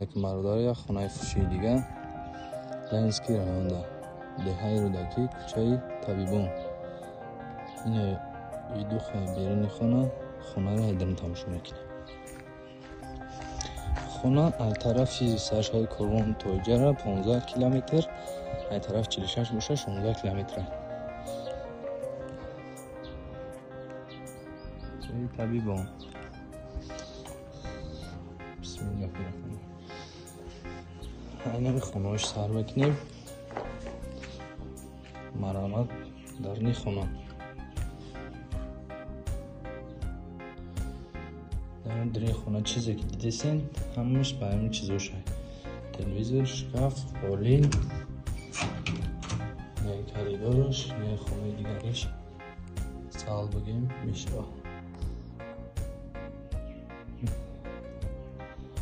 یک مرادار یا خانه فروشی دیگه لنسکی رایونده دههای رودکی کوچه طبیبون. این دو خیلی بیرونی خانه رو هیدرم تماشا میکنه. خانه از طرف سرشای کرون توجه 15 کیلومتر، از طرف 46 میشه 16 کیلومتر. کوچه طبیبون. بسم الله الرحمن الرحیم. این خانه‌اش سر بکنیم. مرامت در نی خانه. در خانه چیزی که دیدین همش با همین چیزاش هست. تلویزیون، شکاف، قالین، نه کریدورش، نه خانه دیگریش سال بگیم میشه.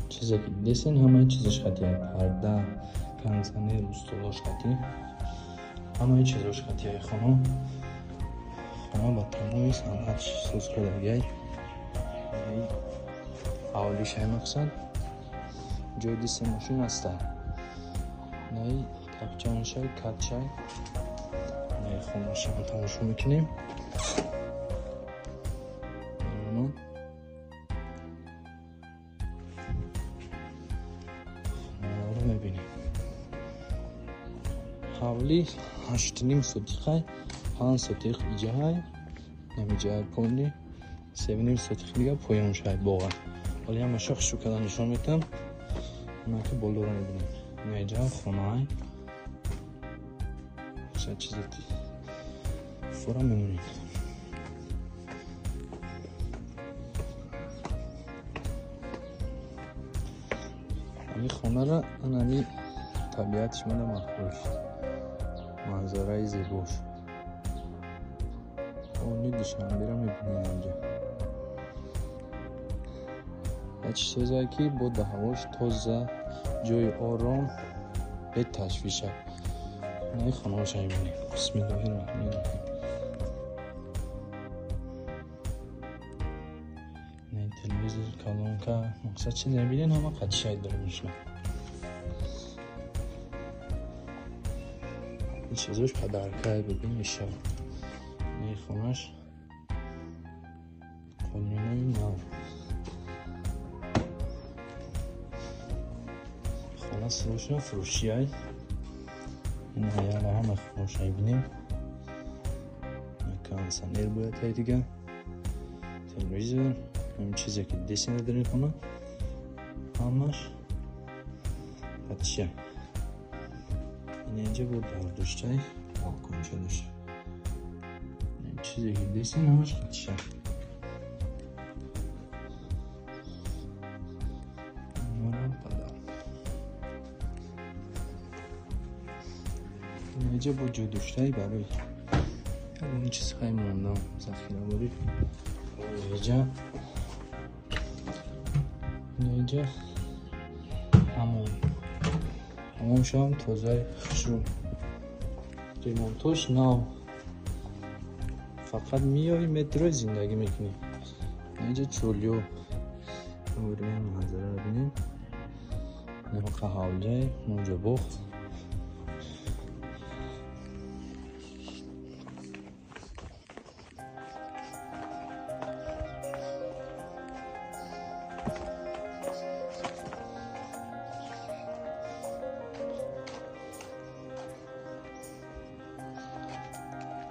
چیزی که دیدین همه چیزش خطیه. پرده، کنسانه، استولاش خطیه. همه چیزاش خطیه. خانه با تمامی صنعت سوز کردگی. اولیش های مقصد جای دیست ماشین هسته. نه تپچانش های کتش های نه خونش هم تماشا میکنیم. خونه رو میبینیم. حولی 8.5 سوتیخ 5 سوتیخ ایجا های نمیجا های پولی 7.5 سوتیخ دیگه پویمش های باقا. ولی همه شخص شو کده نشان میتم. ما که بولو رو میبینیم. اینجا خونه های شاید چیزی فورا میمونیم. این خونه را همی طبیعتش منه مخروش منظره زیباش اونی دوشنبه را میبینیم. اینجا هیچ چیزایی که بود هواش تازه جای آرام به تشویشه. نه خانه هاش میبینیم. بسم الله الرحمن الرحیم. نه تلویزیون کلون که مقصد چی نبینین همه قدشای داره میشنه. این چیزاش پدرکه ببین میشه. نه خونهش خونینوی نو. خونه سروشن فروشی های. این هیاله همه خونهاش بینیم. کانسانیر باید های دیگه. تلویزیون همین چیزی که دیسین دارین خونه همش قدشه. این اینجا بود برداشته های باکن شدش. این چیزی که دیسین همش قدشه. اینجا با جدوشتایی برای این چیز خیلی موندم ذخیره باری. اینجا همون شام توزای خشون ریمونتوش نام فقط میایی مترو زندگی میکنی. اینجا چولیو بوریم منظره رو بینیم. نمقه حوله موجه بخت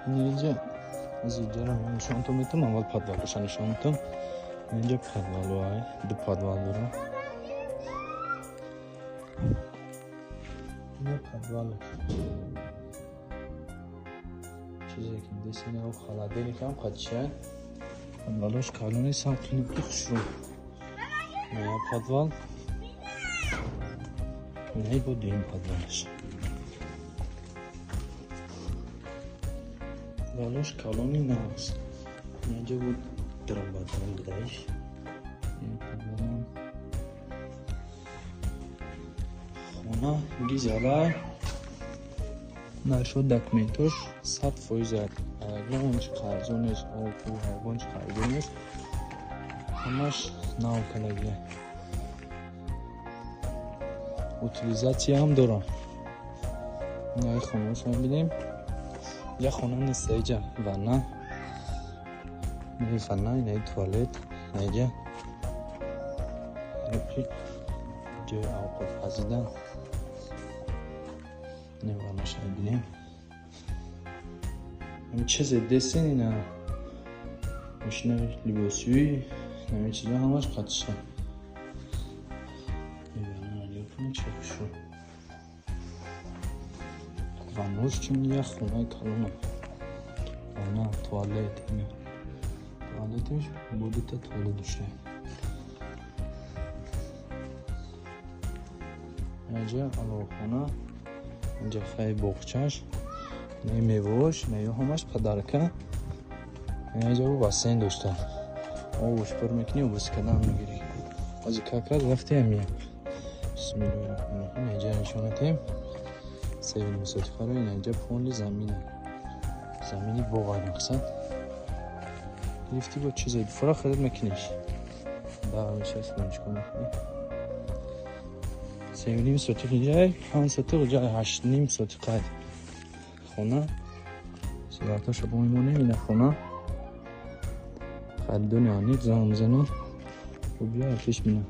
اینجا از اینجا رو نشان تو میتونم اول پدوالش نشان تو. اینجا پدوالو های دو پدوال دارم. اینجا پدوالو چیزی که دیسینه او خالده کم قدشه پدوالوش کالونی ساکلی بخش رو نیا پدوال اینهی بود این پدوالش پدوالوش کالونی ناست. اینجا بود درم بدرم بدهش این پدوالم خونه گیزاله نشد دکمنتوش 100% اگرانش خرزونش آفو هرگونش خرزونش همش ناو کنگیه. اوتیلیزاچی هم دارن. اینای خونه شما ببینیم. یه خونه نیست اینجا واننا. این واننا اینای توالت اینجا. جای آب پزیدن. این واننا شما ببینیم. این چیز دسین اینا. ماشین لباسوی. همین چیزا همش قطشه. چکشو وانوش چون یه خونه کلونه وانا توالت اینه توالتش بوده تا توالت داشته اینجا علاوه خونه اینجا خیلی بخچش نه میوهش میوه همش پدرکه اینجا رو بسین داشته آوش پر میکنی و بس کدام میگیری از کاکر رفتی همیه بسم الله الرحمن الرحیم اینجا نشونتیم سیوین مساتی خواهی اینجا پوند زمینی باقای مقصد گرفتی با چیزایی فرا خرید مکنیش باقای میشه اسمانش کن مکنی سیوین مساتی اینجا 5 ساعت و جای 8 نیم ساعت قید خونه سیگارتا شبا میمونه اینه خونه خیلی دنیا نیت زمان میزنی و بیا پیش بینه